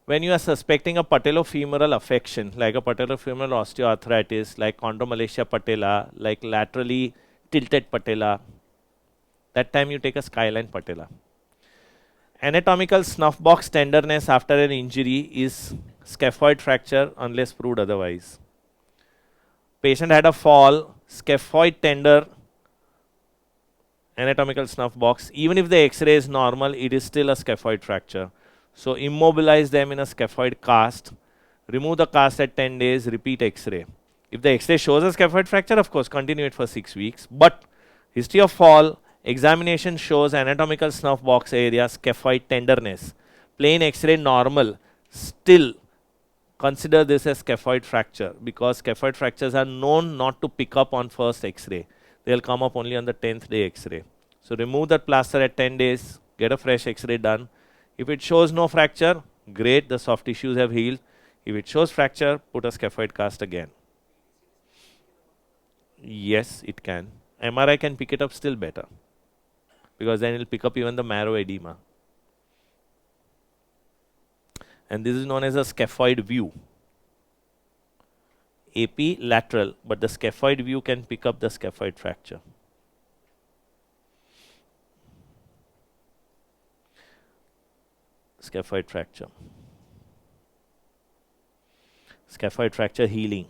when you are suspecting a patellofemoral affection, like a patellofemoral osteoarthritis, like chondromalacia patella, like laterally tilted patella, that time you take a skyline patella. Anatomical snuff box tenderness after an injury is scaphoid fracture unless proved otherwise. Patient had a fall, scaphoid tender, anatomical snuff box. Even if the X-ray is normal, it is still a scaphoid fracture. So immobilize them in a scaphoid cast. Remove the cast at 10 days, repeat X-ray. If the X-ray shows a scaphoid fracture, of course, continue it for 6 weeks. But history of fall, examination shows anatomical snuff box area, scaphoid tenderness. Plain X-ray normal, still consider this as scaphoid fracture because scaphoid fractures are known not to pick up on first X-ray. They'll come up only on the 10th day X-ray. So remove that plaster at 10 days, get a fresh X-ray done. If it shows no fracture, great, the soft tissues have healed. If it shows fracture, put a scaphoid cast again. Yes, it can. MRI can pick it up still better because then it'll pick up even the marrow edema. And this is known as a scaphoid view. AP lateral, but the scaphoid view can pick up the scaphoid fracture. Scaphoid fracture. Scaphoid fracture healing.